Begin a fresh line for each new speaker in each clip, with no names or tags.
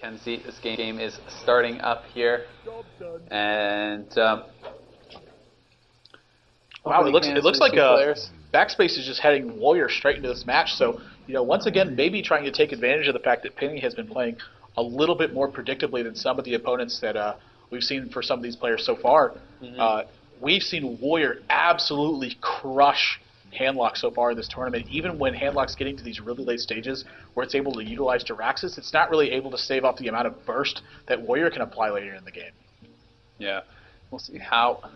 can see this game is starting up here, and
wow, it looks like Backspace is just heading Warrior straight into this match. So once again, maybe trying to take advantage of the fact that Pini has been playing a little bit more predictably than some of the opponents that we've seen for some of these players so far. We've seen Warrior absolutely crush Handlock so far in this tournament. Even when Handlock's getting to these really late stages where it's able to utilize Jiraxis, it's not really able to stave off the amount of burst that Warrior can apply later in the game.
Yeah, we'll see how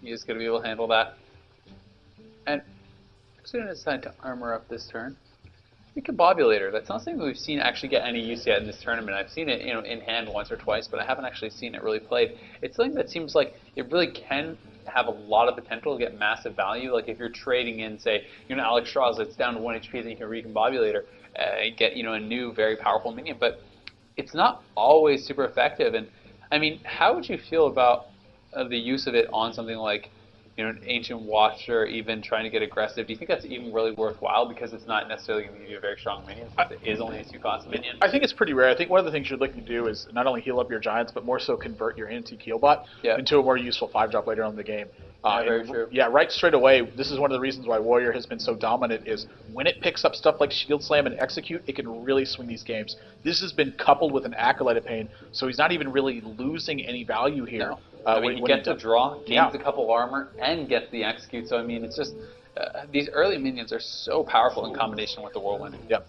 he is going to be able to handle that. And he's going to decide to armor up this turn. Recombobulator, that's not something we've seen actually get any use yet in this tournament. I've seen it in hand once or twice, but I haven't actually seen it really played. It's something that seems like it really can have a lot of potential to get massive value. Like if you're trading in, say, Alex Strauss, it's down to 1 HP, then you can Recombobulator and get a new, very powerful minion. But it's not always super effective. And I mean, how would you feel about the use of it on something like an Ancient Watcher, even trying to get aggressive? Do you think that's even really worthwhile because it's not necessarily going to give you a very strong minion since it is only a 2-cost minion?
I think it's pretty rare. I think one of the things you're looking to do is not only heal up your Giants, but more so convert your anti-Keelbot into a more useful 5-drop later on in the game.
Very true.
Yeah, right straight away, this is one of the reasons why Warrior has been so dominant is when it picks up stuff like Shield Slam and Execute, it can really swing these games. This has been coupled with an Acolyte of Pain, so he's not even really losing any value here.
No. You get to draw, gains a couple of armor, and gets the Execute. So, I mean, it's just these early minions are so powerful in combination with the Whirlwind.
Yep.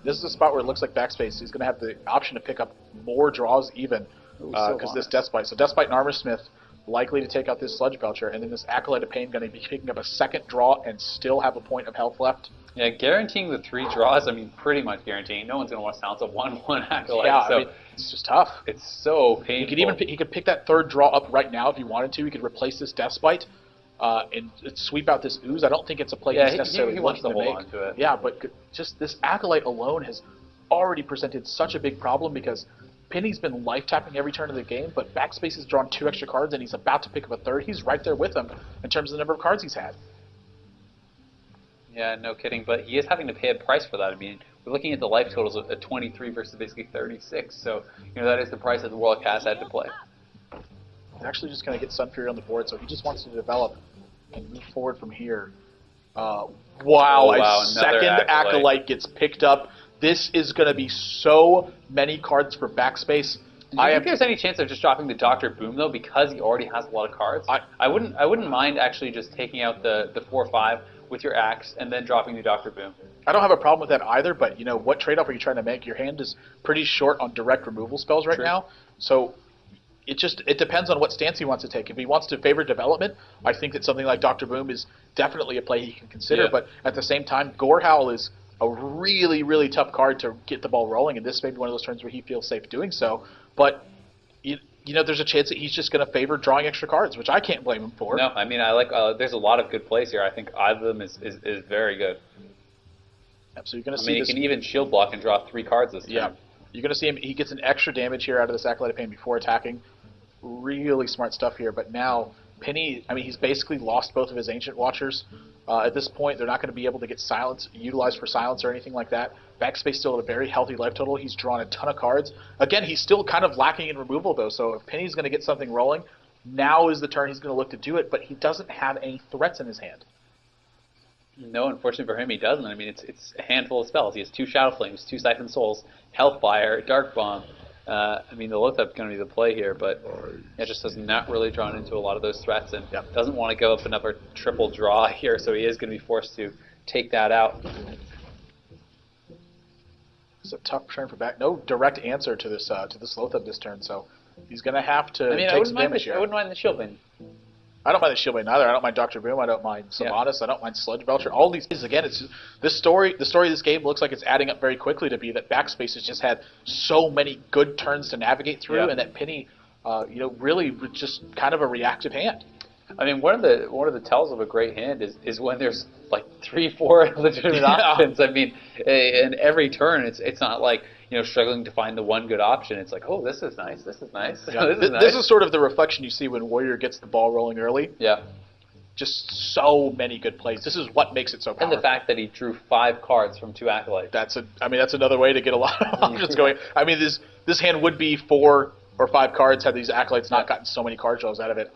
This is a spot where it looks like Backspace is going to have the option to pick up more draws even because this Deathbite. So Deathbite and Armorsmith likely to take out this Sludge Belcher, and then this Acolyte of Pain going to be picking up a second draw and still have a point of health left.
Yeah, guaranteeing the 3 draws, I mean, pretty much guaranteeing. No one's going to want to silence a 1/1 Acolyte.
Yeah,
so
I mean, it's just tough.
It's so painful.
He could pick that 3rd draw up right now if he wanted to. He could replace this Deathbite and sweep out this Ooze. I don't think it's a play he's necessarily
he wants to
looking
hold
make.
on to it.
Yeah, but just this Acolyte alone has already presented such a big problem because Pini's been life-tapping every turn of the game, but Backspace has drawn 2 extra cards, and he's about to pick up a 3rd. He's right there with him in terms of the number of cards he's had.
Yeah, no kidding, but he is having to pay a price for that. I mean, we're looking at the life totals of 23 versus basically 36, so that is the price that the Warlock has had to play.
He's actually just going to get Sun Fury on the board, so he just wants to develop and move forward from here. Wow, a second Acolyte gets picked up. This is going to be so many cards for Backspace.
Do you think there's any chance of just dropping the Dr. Boom, though, because he already has a lot of cards? I wouldn't mind actually just taking out the 4/5 with your Axe and then dropping the Dr. Boom.
I don't have a problem with that either, but what trade-off are you trying to make? Your hand is pretty short on direct removal spells right now, so it depends on what stance he wants to take. If he wants to favor development, I think that something like Dr. Boom is definitely a play he can consider, but at the same time, Gorehowl is a really, really tough card to get the ball rolling, and this may be one of those turns where he feels safe doing so. But there's a chance that he's just going to favor drawing extra cards, which I can't blame him for.
No, I mean, I like. There's a lot of good plays here. I think either of them is very good.
Yep, so you're going to see
he can even shield block and draw 3 cards this turn.
Yeah, you're going to see him. He gets an extra damage here out of this Acolyte of Pain before attacking. Really smart stuff here. But now Pini, I mean, he's basically lost both of his Ancient Watchers. At this point, they're not going to be able to get utilized for silence or anything like that. Backspace still at a very healthy life total. He's drawn a ton of cards. Again, he's still kind of lacking in removal, though, so if Pini's going to get something rolling, now is the turn he's going to look to do it, but he doesn't have any threats in his hand.
No, unfortunately for him, he doesn't. I mean, it's a handful of spells. He has 2 Shadow Flames, 2 Siphon Souls, Hellfire, Dark Bomb. I mean, the Lothup's going to be the play here, but it just has not really drawn into a lot of those threats and doesn't want to go up another triple draw here, so he is going to be forced to take that out.
It's a tough turn for back. No direct answer to this Lothup this turn, so he's going to have to take some damage here.
I wouldn't mind the Shieldbane.
I don't mind the Shieldbane either. I don't mind Dr. Boom. I don't mind Sylvanas. I don't mind Sludge Belcher. All these again, it's the story of this game looks like it's adding up very quickly to be that Backspace has just had so many good turns to navigate through, and that Pini, really just kind of a reactive hand.
I mean, one of the tells of a great hand is when there's like 3-4 legitimate options. I mean, in every turn, it's not like struggling to find the one good option. It's like, oh, this is nice. This is nice.
Yeah. This is sort of the reflection you see when Warrior gets the ball rolling early.
Yeah.
just so many good plays. This is what makes it so powerful.
And the fact that he drew 5 cards from 2 acolytes.
That's another way to get a lot of options going. I mean, this hand would be 4 or 5 cards had these acolytes not gotten so many card draws out of it.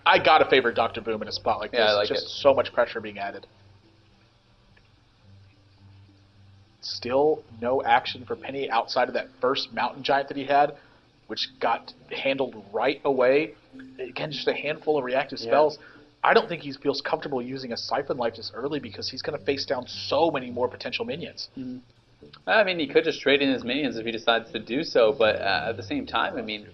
I gotta favor Dr. Boom in a spot like this.
I like
just
it.
So much pressure being added. Still no action for Pini outside of that first Mountain Giant that he had, which got handled right away. Again, just a handful of reactive spells. I don't think he feels comfortable using a Siphon Life this early because he's going to face down so many more potential minions.
Mm-hmm. I mean, he could just trade in his minions if he decides to do so, but at the same time, I mean,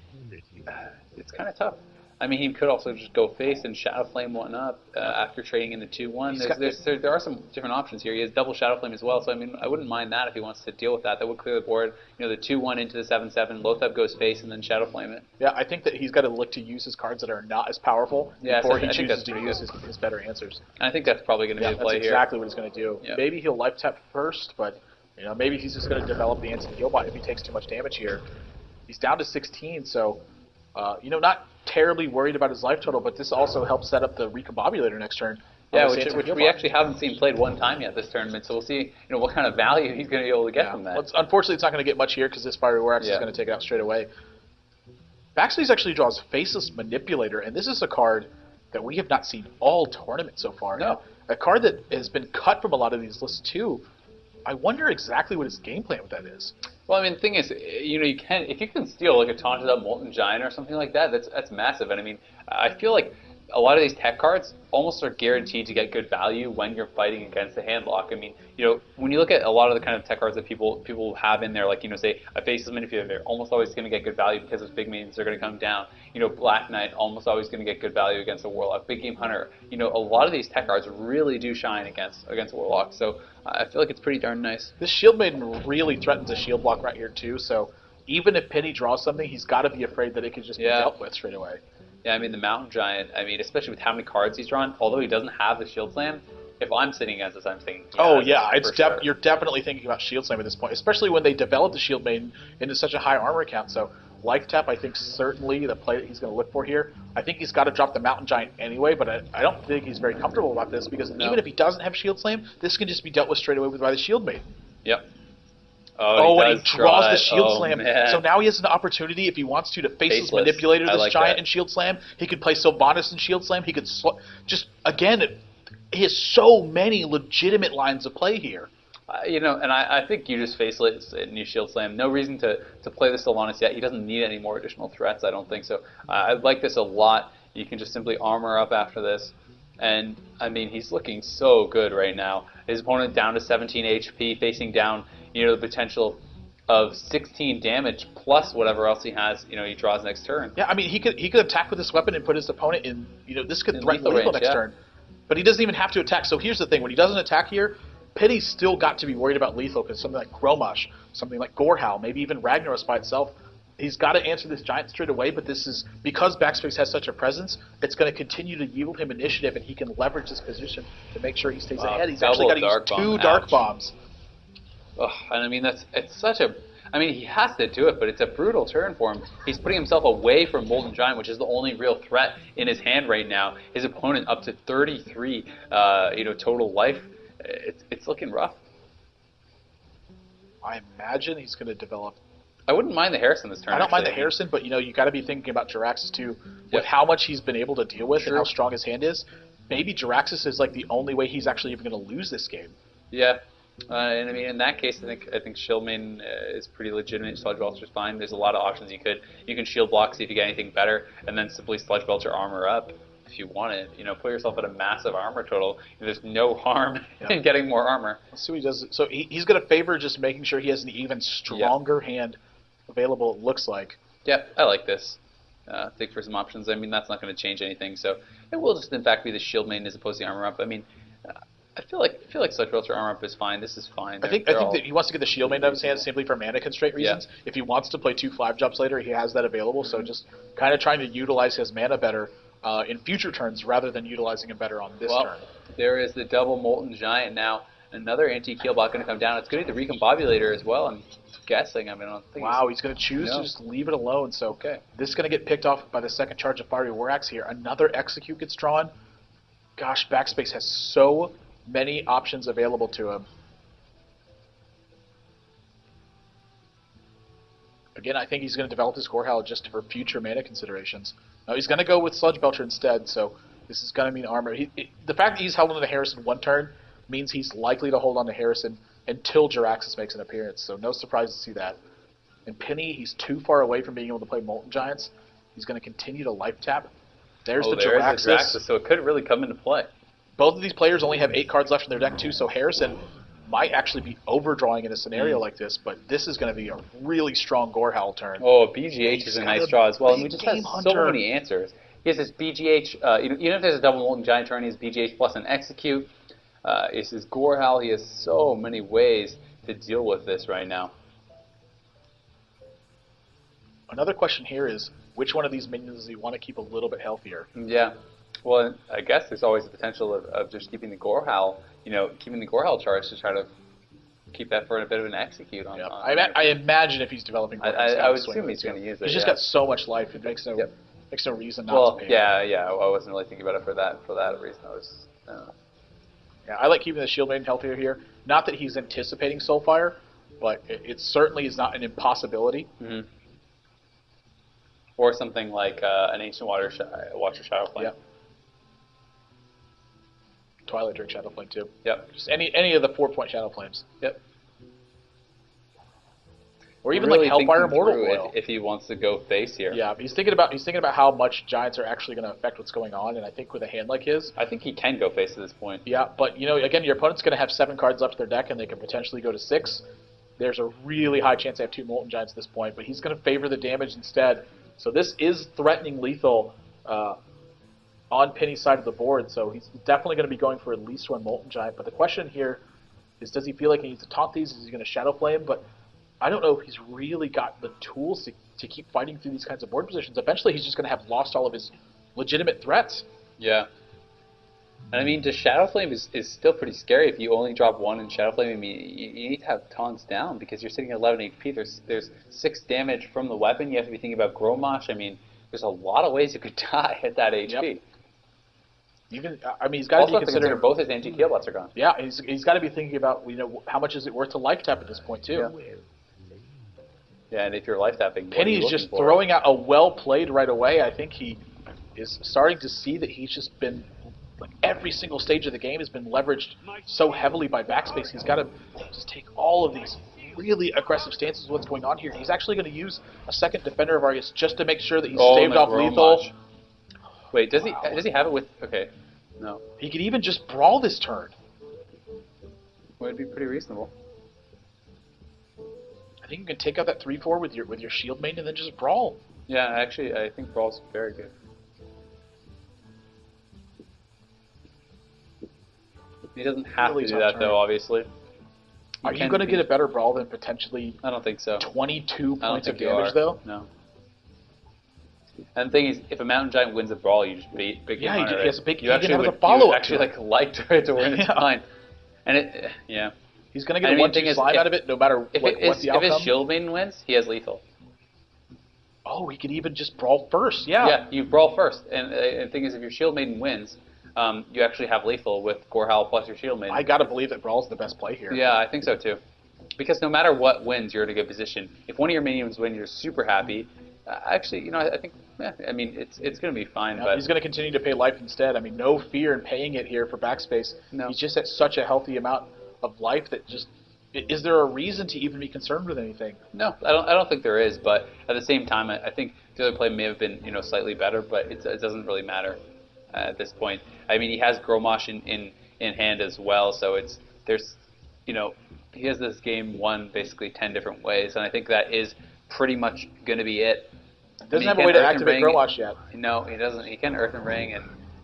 it's kind of tough. I mean, he could also just go face and Shadow Flame one up after trading in the 2-1. There are some different options here. He has double Shadow Flame as well, so I mean, I wouldn't mind that if he wants to deal with that. That would clear the board. You know, the 2-1 into the 7-7, Loatheb goes face, and then Shadow Flame it.
Yeah, I think that he's got to look to use his cards that are not as powerful before he chooses to use his better answers.
And I think that's probably going to be the play
here. That's exactly what he's going to do.
Yep.
Maybe he'll life tap first, but you know, maybe he's just going to develop the anti-heal bot if he takes too much damage here. He's down to 16, so you know, not terribly worried about his life total, but this also helps set up the Recombobulator next turn.
Yeah, which we actually haven't seen played one time yet this tournament, so we'll see, you know, what kind of value he's going to be able to get from that.
Well, unfortunately, it's not going to get much here because this Fiery War Axe is going to take it out straight away. Backspace actually draws Faceless Manipulator, and this is a card that we have not seen all tournament so far.
No.
A card that has been cut from a lot of these lists too. I wonder exactly what his game plan with that is.
Well, I mean, the thing is, you know, if you can steal like a Taunted Up Molten Giant or something like that, that's massive. And I mean, I feel like a lot of these tech cards almost are guaranteed to get good value when you're fighting against a handlock. I mean, you know, when you look at a lot of the kind of tech cards that people have in there, like, you know, say a Faceless Manipulator, they're almost always going to get good value because those big minions are going to come down. You know, Black Knight almost always going to get good value against a Warlock. Big Game Hunter, you know, a lot of these tech cards really do shine against Warlock. So I feel like it's pretty darn nice.
This Shield Maiden really threatens a shield block right here too. So even if Pini draws something, he's got to be afraid that it could just be dealt with straight away.
Yeah, I mean, the Mountain Giant, I mean, especially with how many cards he's drawn, although he doesn't have the Shield Slam, if I'm sitting against this, I'm thinking,
you're definitely thinking about Shield Slam at this point, especially when they developed the Shield Maiden into such a high armor count. So Life Tap, I think, certainly the play that he's going to look for here. I think he's got to drop the Mountain Giant anyway, but I don't think he's very comfortable about this because even if he doesn't have Shield Slam, this can just be dealt with straight away by the Shield Maiden.
Yep.
And he draws the Shield Slam.
Man.
So now he has an opportunity, if he wants to Faceless Manipulator this Giant and Shield Slam. He could play Sylvanas and Shield Slam. He could he has so many legitimate lines of play here.
You know, and I think you just Faceless and you Shield Slam. No reason to play the Sylvanas yet. He doesn't need any more additional threats, I don't think so. I like this a lot. You can just simply armor up after this. And, I mean, he's looking so good right now. His opponent down to 17 HP, facing down, you know, the potential of 16 damage plus whatever else he has, you know, he draws next turn.
Yeah, I mean, he could attack with this weapon and put his opponent in, you know, this could threaten lethal next turn. But he doesn't even have to attack. So here's the thing. When he doesn't attack here, Pini's still got to be worried about lethal because something like Gromash, something like Gorehowl, maybe even Ragnaros by itself, he's got to answer this Giant straight away, but this is, because Backspace has such a presence, it's going to continue to yield him initiative, and he can leverage this position to make sure he stays ahead. He's actually got to use 2 Dark Bombs.
Ugh, and I mean, he has to do it, but it's a brutal turn for him. He's putting himself away from Molten Giant, which is the only real threat in his hand right now. His opponent up to 33, you know, total life. It's looking rough.
I imagine he's going to develop.
I wouldn't mind the Harrison this turn.
I don't mind the Harrison, but you know, you got to be thinking about Jiraxis too, with how much he's been able to deal with and how strong his hand is. Maybe Jiraxis is like the only way he's actually even going to lose this game.
Yeah, and I mean, in that case, I think Shield Maiden is pretty legitimate. Sludge Belcher's fine. There's a lot of options you can shield block, see if you get anything better, and then simply Sludge Belcher armor up if you want it. You know, put yourself at a massive armor total. There's no harm in getting more armor.
Let's see what he does. So he's going to favor just making sure he has an even stronger hand available, it looks like.
Yeah, I like this. Think for some options. I mean, that's not going to change anything. So it will just, in fact, be the Shield Maiden as opposed to the armor up. I mean, I feel like Sludge Belcher armor up is fine. This is fine.
I think that he wants to get the Shield Maiden out of his hand simply for mana constraint reasons. Yeah. If he wants to play 2 Flav Jobs later, he has that available. So just kind of trying to utilize his mana better in future turns rather than utilizing it better on this turn.
There is the double Molten Giant now. Another anti-heal bot going to come down. It's going to be the Recombobulator as well, I'm guessing. I mean, I don't think
he's going to choose to just leave it alone. So this is going to get picked off by the second charge of Fiery War Axe here. Another Execute gets drawn. Gosh, Backspace has so many options available to him. Again, I think he's going to develop his Gorehowl just for future mana considerations. No, he's going to go with Sludge Belcher instead, so this is going to mean armor. The fact that he's held on to Harrison one turn means he's likely to hold on to Harrison until Jiraxis makes an appearance, so no surprise to see that. And Pini, he's too far away from being able to play Molten Giants. He's going to continue to life tap. There's the Jiraxis.
So it could really come into play.
Both of these players only have 8 cards left in their deck too, so Harrison might actually be overdrawing in a scenario like this, but this is going to be a really strong Gorehowl turn.
Oh, BGH is a nice draw as well, and we just have so many answers. He has this BGH, even if there's a double Molten Giant turn, he has BGH plus an Execute. It's his Gorehowl. He has so many ways to deal with this right now.
Another question here is, which one of these minions does he want to keep a little bit healthier?
Yeah. Well, I guess there's always the potential of just keeping the Gorehowl, keeping the Gorehowl charge to try to keep that for a bit of an Execute on.
Yeah. I imagine if he's developing Gorehowl,
I would assume he's going to use it.
He's just got so much life, it makes no reason not to pay.
Yeah, I wasn't really thinking about it for that reason.
Yeah, I like keeping the Shield Maiden healthier here. Not that he's anticipating Soulfire, but it certainly is not an impossibility.
Mm-hmm. Or something like an Ancient Watcher Shadow Flame.
Yep. Twilight Drake Shadow Flame too.
Yep.
Just any of the 4-point Shadow Flames.
Yep.
Or even really like Hellfire Immortal Oil.
If he wants to go face here.
Yeah, he's thinking about how much Giants are actually going to affect what's going on, and I think with a hand like his,
I think he can go face at this point.
Yeah, but again, your opponent's going to have 7 cards left in their deck, and they can potentially go to 6. There's a really high chance they have 2 Molten Giants at this point, but he's going to favor the damage instead. So this is threatening lethal on Pini's side of the board, so he's definitely going to be going for at least 1 Molten Giant. But the question here is, does he feel like he needs to taunt these? Is he going to Shadow Flame? But I don't know if he's really got the tools to keep fighting through these kinds of board positions. Eventually, he's just going to have lost all of his legitimate threats.
Yeah. And I mean, to Shadow Flame is still pretty scary if you only drop 1 in Shadow Flame. I mean, you need to have taunts down because you're sitting at 11 HP. There's 6 damage from the weapon. You have to be thinking about Gromosh. I mean, there's a lot of ways you could die at that HP.
Yep. He's got to be considering
both his anti-heal bots are gone.
Yeah, he's got to be thinking about how much is it worth to life tap at this point too.
Yeah, and if you're life tapping,
Penny's just throwing out a well played right away. I think he is starting to see that he's just been every single stage of the game has been leveraged so heavily by Backspace. He's got to just take all of these really aggressive stances with what's going on here. He's actually going to use a second Defender of Argus just to make sure that he's staved off lethal.
Wait, does he have it with... Okay, no.
He could even just brawl this turn.
Would be pretty reasonable.
I think you can take out that 3/4 with your Shield Maiden and then just brawl.
Yeah, actually, I think brawl's very good. He doesn't have to do that, though, obviously.
Are you going to get a better brawl than potentially...
I don't think so.
22 points of damage, though?
No. And the thing is, if a Mountain Giant wins a brawl, you just beat Big
Yeah, he has a big...
You actually would like to win. It's fine. And yeah.
He's going to get a 1/2 slime out of it, no matter what the outcome.
If his Shield Maiden wins, he has lethal.
Oh, he could even just brawl first, yeah.
Yeah, you brawl first. And the thing is, if your Shield Maiden wins... you actually have lethal with Gorehowl plus your Shield Maiden.
I gotta believe that Brawl's the best play here.
Yeah, I think so too. Because no matter what wins, you're in a good position. If one of your minions wins, you're super happy. Actually, I think, it's going to be fine.
Yeah,
but
he's going to continue to pay life instead. I mean, no fear in paying it here for Backspace.
No.
He's just at such a healthy amount of life that just... Is there a reason to even be concerned with anything?
No, I don't think there is. But at the same time, I think the other play may have been slightly better, but it doesn't really matter. At this point, I mean, he has Gromosh in hand as well, so he has this game won basically 10 different ways, and I think that is pretty much going to be it.
Doesn't have a way to activate Gromosh yet.
No, he doesn't. He can Earthen Ring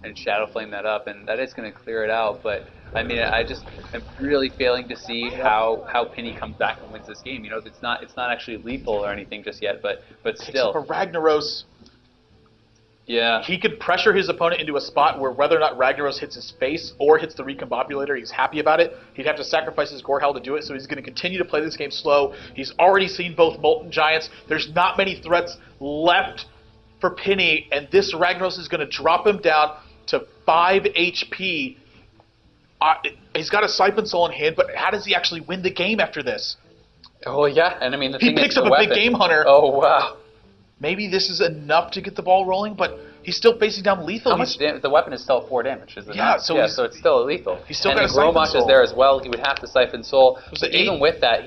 and Shadow Flame that up, and that is going to clear it out. But I mean, I'm really failing to see how Pini comes back and wins this game. It's not actually lethal or anything just yet, but still.
Picks up a Ragnaros.
Yeah.
He could pressure his opponent into a spot where whether or not Ragnaros hits his face or hits the Recombobulator, he's happy about it. He'd have to sacrifice his Gorehowl to do it, so he's going to continue to play this game slow. He's already seen both Molten Giants. There's not many threats left for Pini, and this Ragnaros is going to drop him down. to 5 HP. He's got a Siphon Soul in hand, but how does he actually win the game after this?
Oh, yeah, and I mean,
he picks up a big Game Hunter.
Oh, wow.
Maybe this is enough to get the ball rolling, but he's still facing down lethal.
How much the weapon is still 4 damage, is it not?
So
it's still lethal.
He's still
and
got a Siphon
Grommash
Soul.
is there as well. He would have to Siphon Soul.
So
even with that,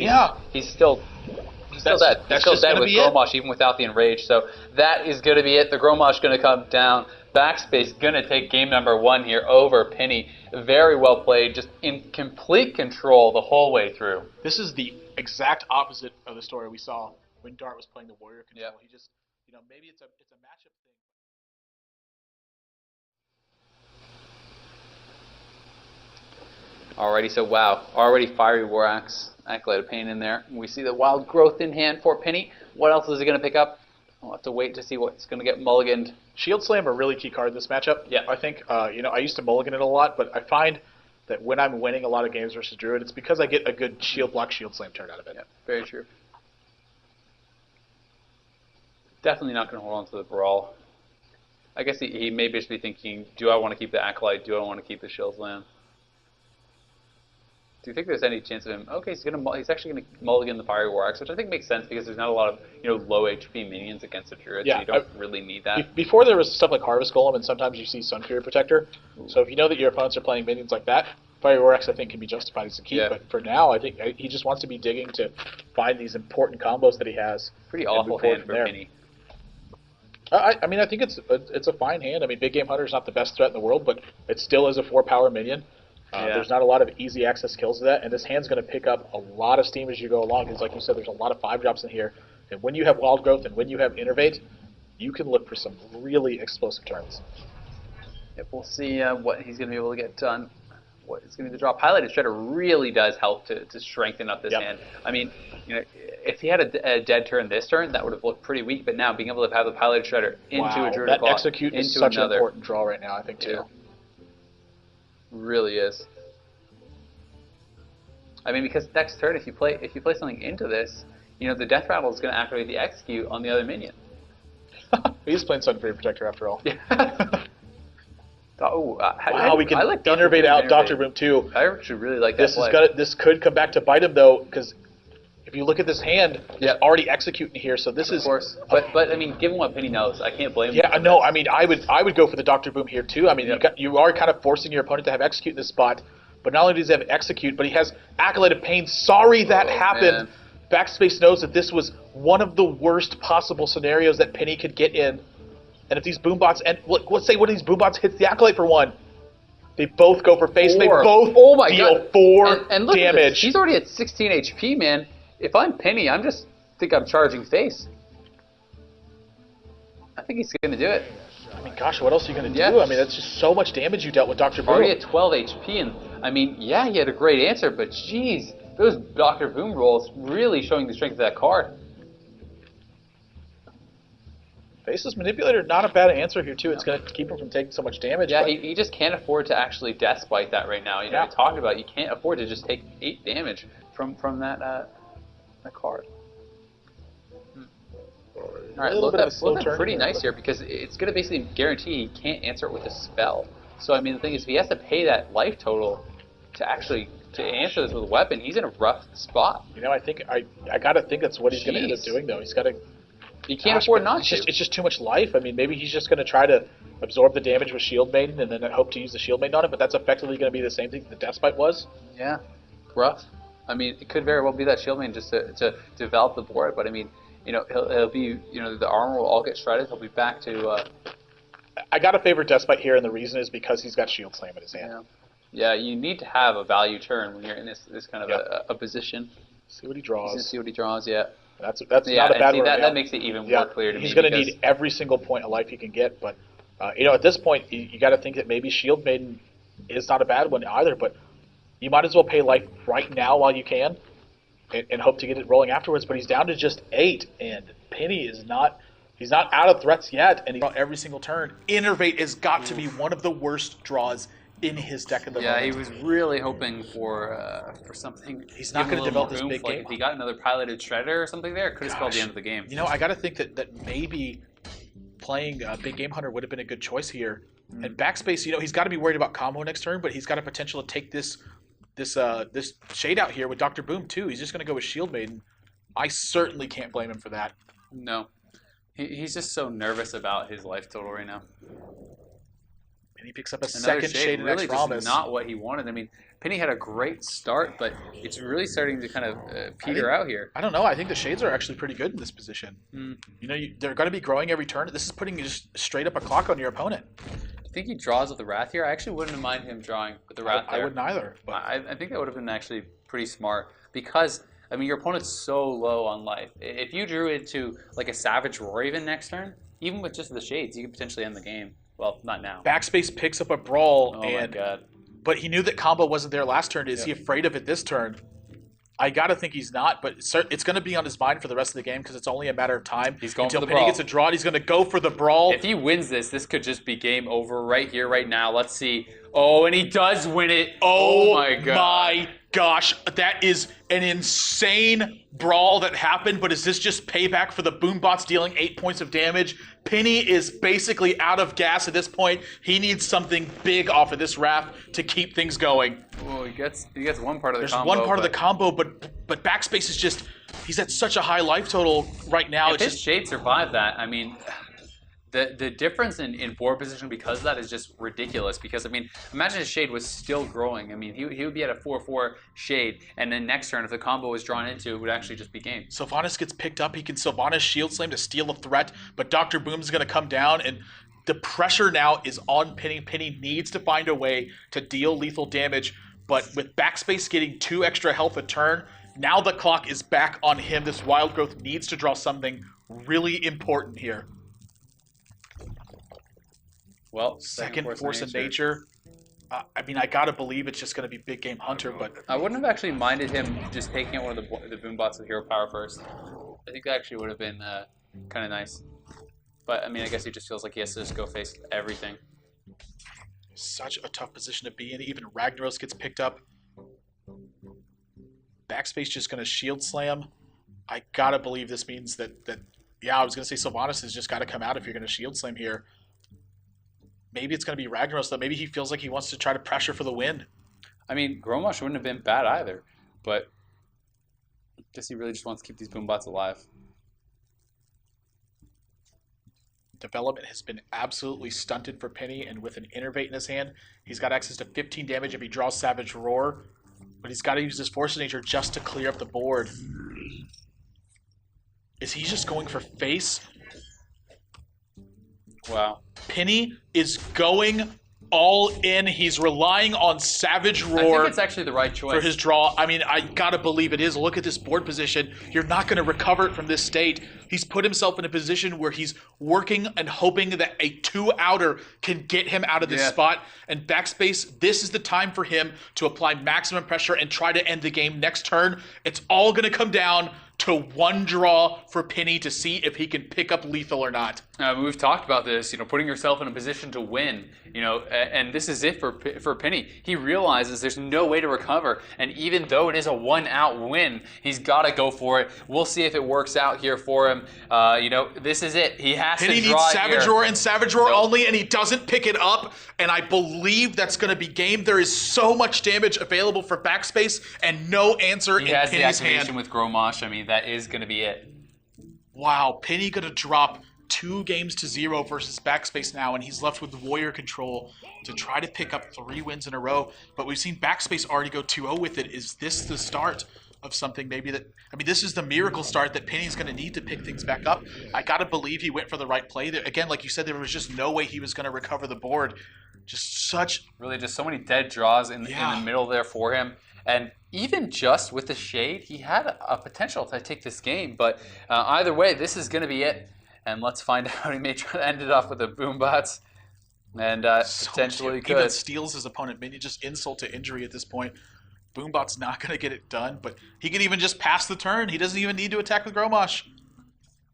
he's still dead. He's still dead with Grommash, even without the Enrage. So that is going to be it. The Grommash going to come down. Backspace going to take game number 1 here over Pini. Very well played, just in complete control the whole way through.
This is the exact opposite of the story we saw when Dart was playing the Warrior control. He just, maybe it's a matchup thing.
Alrighty, so wow, already Fiery War Axe, Acolyte of Pain in there. We see the Wild Growth in hand for Pini. What else is he going to pick up? We'll have to wait to see what's going to get mulliganed.
Shield Slam, a really key card in this matchup.
Yeah.
I think, I used to mulligan it a lot, but I find that when I'm winning a lot of games versus Druid, it's because I get a good Shield Block, Shield Slam turn out of it.
Yeah, very true. Definitely not going to hold on to the Brawl. I guess he may just be thinking, do I want to keep the Acolyte? Do I want to keep the Shield Slam? Do you think there's any chance of him? Okay, he's actually going to mulligan the Fiery War Axe, which I think makes sense because there's not a lot of low HP minions against a Druid, so you don't really need that.
Before there was stuff like Harvest Golem, and sometimes you see Sun Fury Protector. Ooh. So if you know that your opponents are playing minions like that, Fiery War Axe I think can be justified as a keep. Yeah. But for now, I think he just wants to be digging to find these important combos that he has.
Pretty awful hand for Pini.
I mean, I think it's a fine hand. I mean, Big Game Hunter is not the best threat in the world, but it still is a 4-power minion. There's not a lot of easy access kills to that, and this hand's going to pick up a lot of steam as you go along, because like you said, there's a lot of 5-drops in here, and when you have Wild Growth and when you have Innervate, you can look for some really explosive turns.
Yep, we'll see what he's going to be able to get done. What is going to be the draw. Piloted Shredder really does help to strengthen up this hand. I mean, if he had a dead turn this turn, that would have looked pretty weak, but now being able to have the Piloted Shredder into a Druid
that
Claw,
execute is such an important draw right now, I think, too.
Yeah. Really is. I mean, because next turn, if you play something into this, the Death Rattle is going to activate the Execute on the other minion.
He's playing Sun Fury Protector after all.
Wow,
we can Innervate out Dr. Boom too.
I actually really like that play.
This could come back to bite him though, because if you look at this hand, there's already Execute in here, so this is...
Of course, but I mean, given what Pini knows, I can't blame him.
Yeah, no, I mean, I would go for the Dr. Boom here too. I mean, you are kind of forcing your opponent to have Execute in this spot, but not only does he have Execute, but he has Acolyte of Pain. Sorry that happened. Man. Backspace knows that this was one of the worst possible scenarios that Pini could get in. And if these Boombots, and let's say one of these Boombots hits the Acolyte for 1, they both go for face, and they both deal 4
and look
damage.
At this. He's already at 16 HP, man. If I'm Pini, think I'm charging face. I think he's going to do it.
I mean, gosh, what else are you going to do? I mean, that's just so much damage you dealt with Dr. Boom.
Already at 12 HP, and I mean, yeah, he had a great answer, but geez, those Dr. Boom rolls really showing the strength of that card.
Faceless Manipulator, not a bad answer here, too. It's going to keep him from taking so much damage.
Yeah, he just can't afford to actually Death Spite that right now. We talked about you can't afford to just take 8 damage from that card. Alright, look at pretty nice here, because it's going to basically guarantee he can't answer it with a spell. So, I mean, the thing is, if he has to pay that life total to answer this with a weapon, he's in a rough spot.
I think I got to think that's what he's going to end up doing, though. He's got to...
He can't afford not to.
It's just too much life. I mean, maybe he's just going to try to absorb the damage with Shield Maiden and then hope to use the Shield Maiden on it, but that's effectively going to be the same thing the Death Spite was.
Yeah, rough. I mean, it could very well be that Shield Maiden just to develop the board, but I mean, he'll be, the armor will all get shredded. He'll be back to...
I got to favor Death Spite here, and the reason is because he's got Shield Slam in his hand.
Yeah, you need to have a value turn when you're in this kind of a position.
See what he draws.
He's going to see what he draws, yeah.
That's not a bad one.
That makes it even more clear to me.
He's going to need every single point of life he can get, but at this point, you got to think that maybe Shield Maiden is not a bad one either, but you might as well pay life right now while you can and hope to get it rolling afterwards, but he's down to just 8, and Pini is not... He's not out of threats yet, and every single turn. Innervate has got to be one of the worst draws in his deck at the moment.
Yeah, he was really hoping for something.
He's not going to develop this big game.
If he got another Piloted Shredder or something there, it could have spelled the end of the game.
I got to think that maybe playing Big Game Hunter would have been a good choice here. And Backspace, he's got to be worried about combo next turn, but he's got a potential to take this Shade out here with Dr. Boom too. He's just going to go with Shield Maiden. I certainly can't blame him for that.
No. He's just so nervous about his life total right now.
And he picks up a second Shade
really
and Promise.
Not what he wanted. I mean, Pini had a great start, but it's really starting to kind of peter out here.
I don't know. I think the Shades are actually pretty good in this position. They're going to be growing every turn. This is putting just straight up a clock on your opponent.
I think he draws with the Wrath here. I actually wouldn't mind him drawing with the Wrath there.
I wouldn't either. But
I think that would have been actually pretty smart because, I mean, your opponent's so low on life. If you drew into like a Savage Roar even next turn, even with just the Shades, you could potentially end the game. Well, not now.
Backspace picks up a Brawl.
Oh my god.
But he knew that combo wasn't there last turn. Is he afraid of it this turn? I gotta think he's not, but it's going to be on his mind for the rest of the game because it's only a matter of time.
He's going
until
for the
Penny
brawl.
Gets a draw. He's going to go for the Brawl.
If he wins this could just be game over right here, right now. Let's see. Oh, and he does win it. Oh my god.
My gosh, that is an insane brawl that happened, but is this just payback for the Boombots dealing 8 points of damage? Penny is basically out of gas at this point. He needs something big off of this Wrath to keep things going.
Well, he gets one part of the combo.
There's one part of the combo, but Backspace is just, he's at such a high life total right now.
If his Shade survived that, I mean, the difference in board position because of that is just ridiculous. Because, I mean, imagine his Shade was still growing. I mean, he would be at a 4-4 Shade, and then next turn, if the combo was drawn into, it would actually just be game.
Sylvanas gets picked up. He can Sylvanas Shield Slam to steal a threat, but Dr. Boom's going to come down, and the pressure now is on Penny. Penny needs to find a way to deal lethal damage, but with Backspace getting 2 extra health a turn, now the clock is back on him. This Wild Growth needs to draw something really important here.
Well,
second Force of Nature. I mean, I gotta believe it's just gonna be Big Game Hunter, but
I wouldn't have actually minded him just taking out one of the Boombots with Hero Power first. I think that actually would have been kind of nice. But I mean, I guess he just feels like he has to just go face everything.
Such a tough position to be in. Even Ragnaros gets picked up. Backspace just gonna Shield Slam. I gotta believe this means that yeah, I was gonna say Sylvanas has just gotta come out if you're gonna Shield Slam here. Maybe it's going to be Ragnaros, though. Maybe he feels like he wants to try to pressure for the win.
I mean, Grommash wouldn't have been bad either, but I guess he really just wants to keep these Boombots alive.
Development has been absolutely stunted for Penny, and with an Innervate in his hand, he's got access to 15 damage if he draws Savage Roar, but he's got to use his Force of Nature just to clear up the board. Is he just going for face?
Wow.
Penny is going all in. He's relying on Savage Roar.
I think it's actually the right choice
for his draw. I mean, I gotta believe it is. Look at this board position. You're not going to recover it from this state. He's put himself in a position where he's working and hoping that a 2-outer can get him out of this spot. And Backspace, this is the time for him to apply maximum pressure and try to end the game next turn. It's all going to come down to one draw for Penny to see if he can pick up lethal or not.
We've talked about this, putting yourself in a position to win, and this is it for Penny. He realizes there's no way to recover, and even though it is a 1-out win, he's got to go for it. We'll see if it works out here for him. This is it. He has
Penny
to draw
needs Savage
here.
Roar and Savage Roar only, and he doesn't pick it up, and I believe that's going to be game. There is so much damage available for Backspace, and no answer in Penny's hand.
He has the activation with Grommash. I mean, that is going to be it.
Wow, Penny going to drop 2 games to 0 versus Backspace now, and he's left with Warrior control to try to pick up 3 wins in a row. But we've seen Backspace already go 2-0 with it. Is this the start of something maybe that... I mean, this is the miracle start that Penny's going to need to pick things back up. I got to believe he went for the right play. Again, like you said, there was just no way he was going to recover the board. Just such...
Really, just so many dead draws in the middle there for him. And even just with the Shade, he had a potential to take this game. But either way, this is going to be it. And let's find out. He may try to end it off with the Boombots. And potentially could.
Even steals his opponent. Maybe just insult to injury at this point. Boombot's not going to get it done. But he can even just pass the turn. He doesn't even need to attack with Grommash.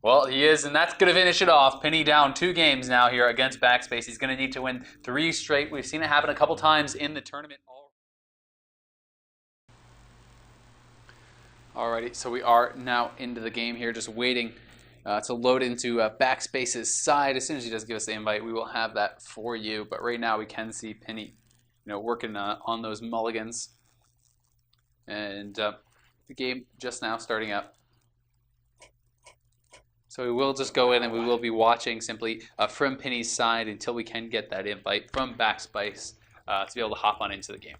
Well, he is, and that's going to finish it off. Penny down 2 games now here against Backspace. He's going to need to win 3 straight. We've seen it happen a couple times in the tournament. Alrighty, so we are now into the game here, just waiting to load into Backspace's side. As soon as he does give us the invite, we will have that for you. But right now we can see Pini, working on those mulligans. And the game just now starting up. So we will just go in and we will be watching simply from Pini's side until we can get that invite from Backspace to be able to hop on into the game.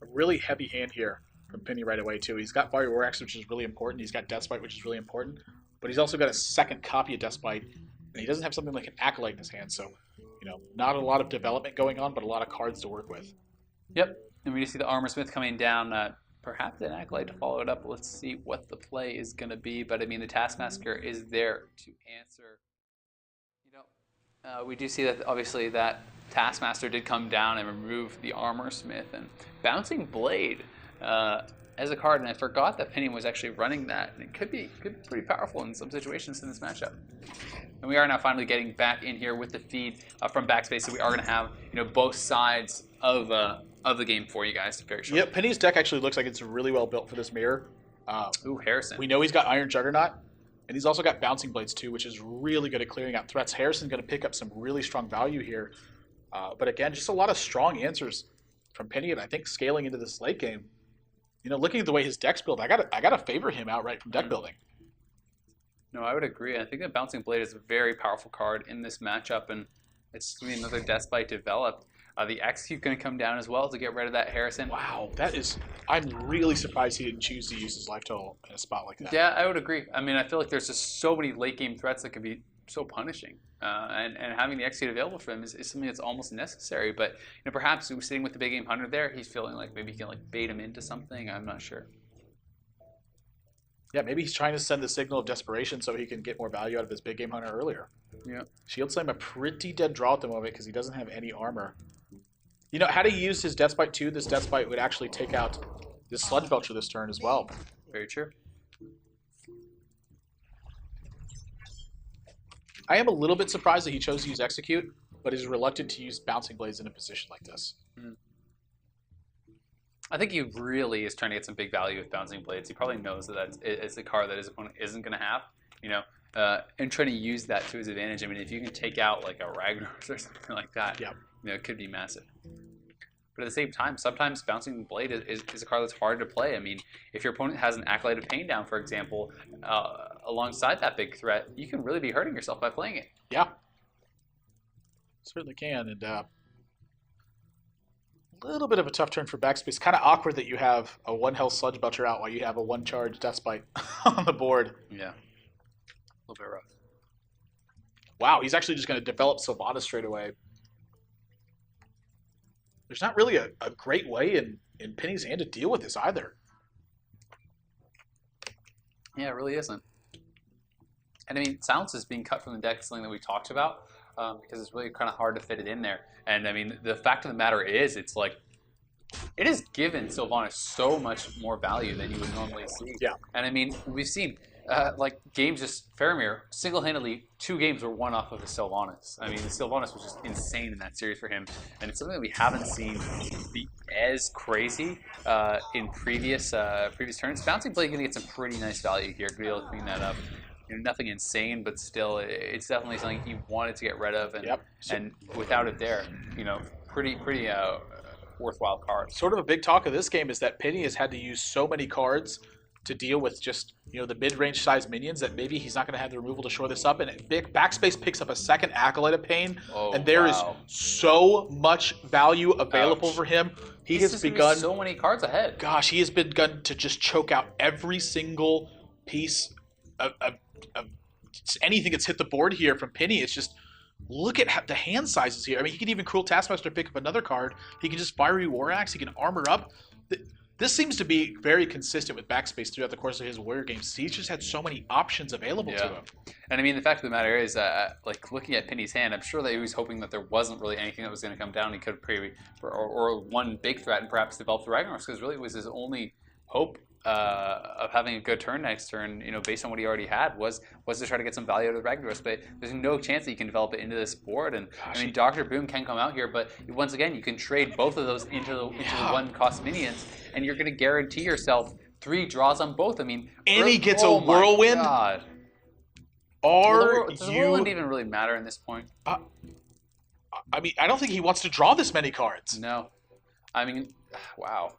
A really heavy hand here from Pini right away, too. He's got Fiery War Axe, which is really important. He's got Deathbite, which is really important. But he's also got a second copy of Deathbite, and he doesn't have something like an Acolyte in his hand. So, not a lot of development going on, but a lot of cards to work with.
Yep. And we just see the Armor Smith coming down. Perhaps an Acolyte to follow it up. Let's see what the play is going to be. But, I mean, the Taskmaster is there to answer. We do see that, obviously, that Taskmaster did come down and remove the Armor Smith. And Bouncing Blade as a card, and I forgot that Pini was actually running that. And it could be pretty powerful in some situations in this matchup. And we are now finally getting back in here with the feed from Backspace. So we are going to have, both sides of the game for you guys very shortly.
Yeah, Penny's deck actually looks like it's really well built for this mirror.
Ooh, Harrison.
We know he's got Iron Juggernaut, and he's also got Bouncing Blades too, which is really good at clearing out threats. Harrison's going to pick up some really strong value here. But again, just a lot of strong answers from Penny, and I think scaling into this late game, looking at the way his deck's built, I gotta favor him outright from deck building.
No, I would agree. I think that Bouncing Blade is a very powerful card in this matchup, and it's going to be another Deathbite developed. The Execute going to come down as well to get rid of that Harrison.
Wow, I'm really surprised he didn't choose to use his life total in a spot like that.
Yeah, I would agree. I mean, I feel like there's just so many late game threats that could be so punishing. And having the Execute available for him is something that's almost necessary. But perhaps sitting with the big game hunter there, he's feeling like maybe he can bait him into something. I'm not sure.
Yeah, maybe he's trying to send the signal of desperation so he can get more value out of his big game hunter earlier.
Yeah.
Shield Slam a pretty dead draw at the moment because he doesn't have any armor. Had he used his Deathbite too, this Deathbite would actually take out this Sludge Belcher this turn as well.
Very true.
I am a little bit surprised that he chose to use Execute, but is reluctant to use Bouncing Blades in a position like this.
I think he really is trying to get some big value with Bouncing Blades. He probably knows that it's a card that his opponent isn't going to have, and trying to use that to his advantage. I mean, if you can take out like a Ragnaros or something like that, it could be massive. But at the same time, sometimes Bouncing Blade is a card that's hard to play. I mean, if your opponent has an Acolyte of Pain down, for example, alongside that big threat, you can really be hurting yourself by playing it.
Yeah. Certainly can. And a little bit of a tough turn for Backspace. Kind of awkward that you have a 1-health Sludge Belcher out while you have a 1-charge Deathbite on the board.
Yeah. A little bit rough.
Wow, he's actually just going to develop Sylvanas straight away. There's not really a great way in Penny's hand to deal with this either.
Yeah, it really isn't. And I mean, Silence is being cut from the deck, something that we talked about, because it's really kind of hard to fit it in there. And I mean, the fact of the matter is, it's like, it has given Sylvanas so much more value than you would normally see.
Yeah.
And I mean, we've seen games just Faramir single-handedly 2 games were won off of the Sylvanas. I mean, the Sylvanas was just insane in that series for him, and it's something that we haven't seen be as crazy in previous turns. Bouncing Blade going to get some pretty nice value here. Going to be able to clean that up. Nothing insane, but still, it's definitely something he wanted to get rid of, and and without it there, pretty worthwhile card.
Sort of a big talk of this game is that Penny has had to use so many cards to deal with just the mid-range size minions that maybe he's not going to have the removal to shore this up. And Backspace picks up a second Acolyte of Pain, and there is so much value available for him. He has begun
so many cards ahead.
Gosh, he has begun to just choke out every single piece of anything that's hit the board here from Penny. It's just, look at the hand sizes here. I mean, he can even Cruel Taskmaster pick up another card. He can just Fiery War Axe. He can armor up. This seems to be very consistent with Backspace throughout the course of his Warrior games. He's just had so many options available to him.
And I mean, the fact of the matter is, looking at Penny's hand, I'm sure that he was hoping that there wasn't really anything that was going to come down. He could have or one big threat and perhaps develop the Ragnaros, because really it was his only hope of having a good turn next turn, based on what he already had, was to try to get some value out of the Ragnaros. But there's no chance that you can develop it into this board. And I mean, Dr. Boom can come out here, but once again, you can trade both of those into the one-cost minions, and you're going to guarantee yourself 3 draws on both. I mean,
and he gets a Whirlwind.
God. Does the whirlwind even really matter in this point?
I mean, I don't think he wants to draw this many cards.
No. I mean, wow.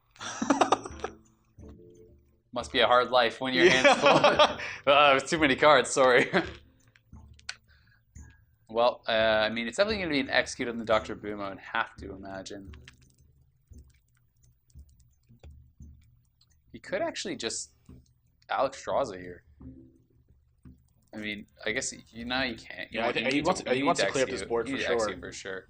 Must be a hard life when your hands full. It was too many cards, sorry. Well, I mean, it's definitely going to be an execute on the Dr. Boom, I would have to imagine. He could actually just Alex Straza here. I mean, I guess you can't.
Yeah, I think he wants to clear up this board
for sure.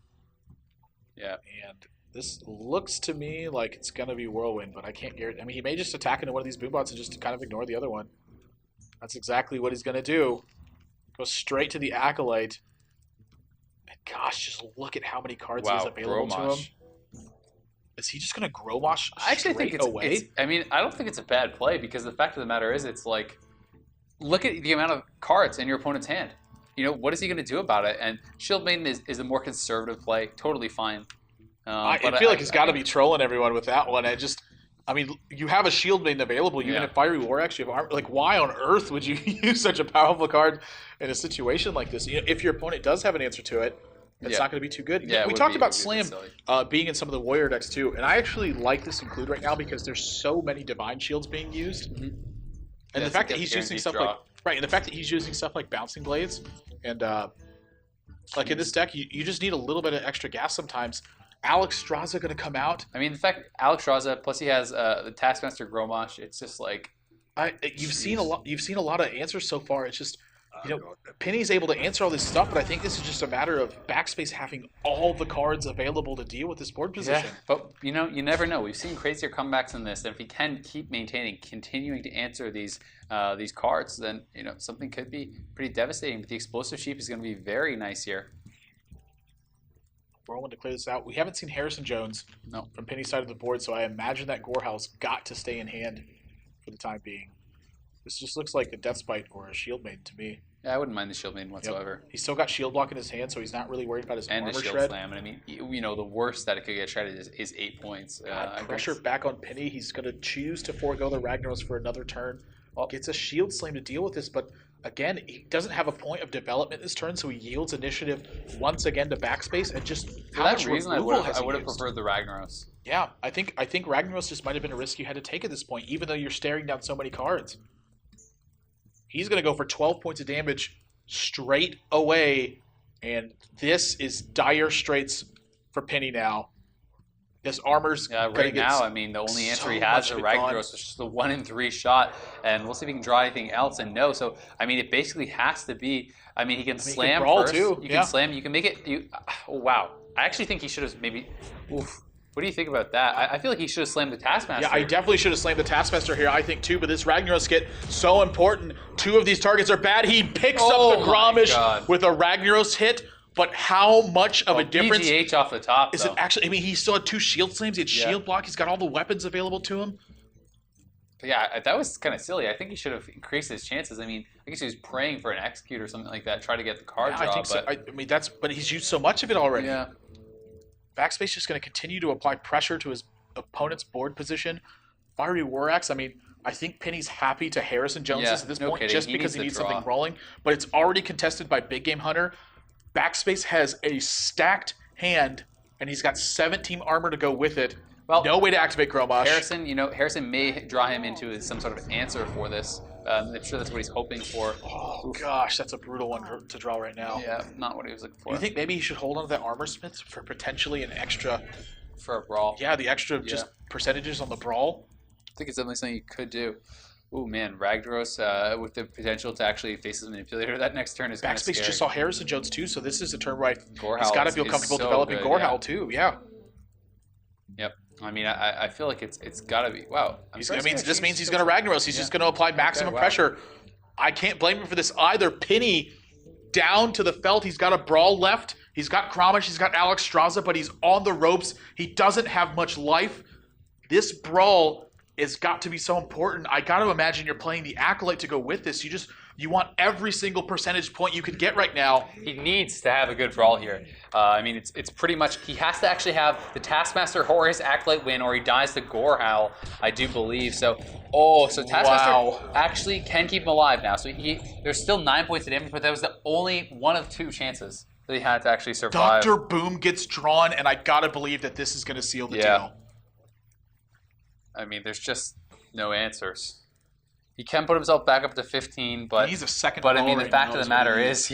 Yeah.
And this looks to me like it's going to be whirlwind, but I can't guarantee. I mean, he may just attack into one of these boom bots and just kind of ignore the other one. That's exactly what he's going to do. Go straight to the Acolyte. And gosh, just look at how many cards he has available to him. Is he just going to Gromosh
I actually think it's
away?
I mean, I don't think it's a bad play because the fact of the matter is it's like, look at the amount of cards in your opponent's hand. You know, what is he going to do about it? And Shield Maiden is a more conservative play. Totally fine.
I feel like he's got to be trolling everyone with that one. I mean, you have a Shield Maiden available. You have Fiery War Axe. You have Armor. Like, why on earth would you use such a powerful card in a situation like this? You know, if your opponent does have an answer to it, it's not going to be too good. Yeah, we talked about Slam being in some of the Warrior decks too, and I actually like this include right now because there's so many Divine Shields being used, and the fact that he's using stuff like Bouncing Blades, and like in this deck, you just need a little bit of extra gas sometimes. Alex Straza going to come out.
I mean, the fact Alex Straza plus he has the Taskmaster Gromosh. It's just like
you've seen a lot. You've seen a lot of answers so far. It's just. You know, Penny's able to answer all this stuff, but I think this is just a matter of Backspace having all the cards available to deal with this board position.
Yeah, but you know, you never know. We've seen crazier comebacks in this, and if he can keep continuing to answer these cards, then you know something could be pretty devastating. But the Explosive Sheep is going to be very nice here.
Whirlwind to clear this out. We haven't seen Harrison Jones from Penny's side of the board, so I imagine that Gorehouse got to stay in hand for the time being. This just looks like a Death Spite or a Shield Maiden to me.
Yeah, I wouldn't mind the Shield Maiden whatsoever.
He's still got Shield Block in his hand, so he's not really worried about his armor
Shield
shred.
Slam. And I mean, you know, the worst that it could get shredded is 8 points.
Pressure back on Penny. He's going to choose to forego the Ragnaros for another turn. Gets a Shield Slam to deal with this, but again, he doesn't have a point of development this turn, so he yields initiative once again to Backspace, and just
for that reason, I would have preferred the Ragnaros.
Yeah, I think Ragnaros just might have been a risk you had to take at this point, even though you're staring down so many cards. He's going to go for 12 points of damage straight away, and this is dire straits for Penny now. This armor's
right now, I mean, the only answer he has is Ragnaros, which is the 1 in 3 shot, and we'll see if he can draw anything else, and no. So, I mean, it basically has to be, he can slam first.
Too.
You can slam, you can make it, wow. I actually think he should have maybe, what do you think about that? I feel like he should have slammed the Taskmaster.
Yeah, I definitely should have slammed the Taskmaster here, I think, too. But this Ragnaros hit, so important. 2 of these targets are bad. He picks up the Gromish with a Ragnaros hit. But how much of a difference...
BGH off the top,
is it actually... I mean, he still had 2 Shield Slams. He had Shield Block. He's got all the weapons available to him.
But yeah, that was kind of silly. I think he should have increased his chances. I mean, I guess he was praying for an Execute or something like that, try to get the card draw.
I think so. I mean, but he's used so much of it already.
Yeah.
Backspace just going to continue to apply pressure to his opponent's board position. Fiery War Axe, I think Penny's happy to Harrison Jones at this point just because he needs something rolling. But it's already contested by Big Game Hunter. Backspace has a stacked hand, and he's got 17 armor to go with it. Well, no way to activate Gromosh.
Harrison may draw him into some sort of answer for this. I'm sure that's what he's hoping for.
Oh, gosh, that's a brutal one to draw right now.
Yeah, not what he was looking for.
You think maybe he should hold on to that Armor Smith for potentially an extra...
For a brawl.
Yeah, the extra just percentages on the brawl?
I think it's definitely something you could do. Ooh, man, Ragnaros with the potential to actually face his manipulator. That next turn is kind of scary.
Backspace just saw Harrison Jones, too, so this is a turn where he's got to feel comfortable developing Gorehowl, too. Yeah.
Yep. I feel like it's got to be. Wow.
This means he's going to Ragnaros. He's just going to apply maximum pressure. I can't blame him for this either. Penny down to the felt. He's got a brawl left. He's got Gromish. He's got Alex Straza, but he's on the ropes. He doesn't have much life. This brawl has got to be so important. I got to imagine you're playing the Acolyte to go with this. You just You want every single percentage point you could get right now.
He needs to have a good brawl here. I mean, it's pretty much, he has to actually have the Taskmaster or his Acolyte win, or he dies to Gorehowl, I do believe. So Taskmaster actually can keep him alive now. So there's still 9 points of damage, but that was the only one of 2 chances that he had to actually survive.
Dr. Boom gets drawn, and I gotta believe that this is going to seal the deal.
I mean, there's just no answers. He can put himself back up to 15, but
he's a second.
But I mean, the fact of the matter is,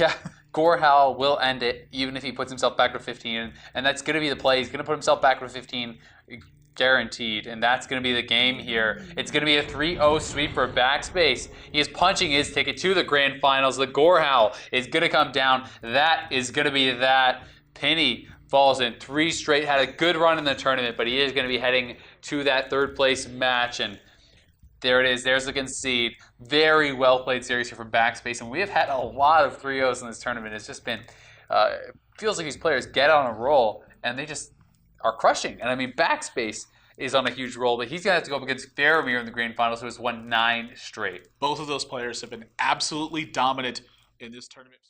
Gorehowl will end it even if he puts himself back to 15, and that's going to be the play. He's going to put himself back to 15, guaranteed, and that's going to be the game here. It's going to be a 3-0 sweep for Backspace. He is punching his ticket to the grand finals. The Gorehowl is going to come down. That is going to be that. Pini falls in 3 straight, had a good run in the tournament, but he is going to be heading to that 3rd place match, and there it is. There's the concede. Very well played series here from Backspace, and we have had a lot of 3-0s in this tournament. It's just been, it feels like these players get on a roll, and they just are crushing. And I mean, Backspace is on a huge roll, but he's going to have to go up against Faramir in the grand finals, who has won 9 straight.
Both of those players have been absolutely dominant in this tournament.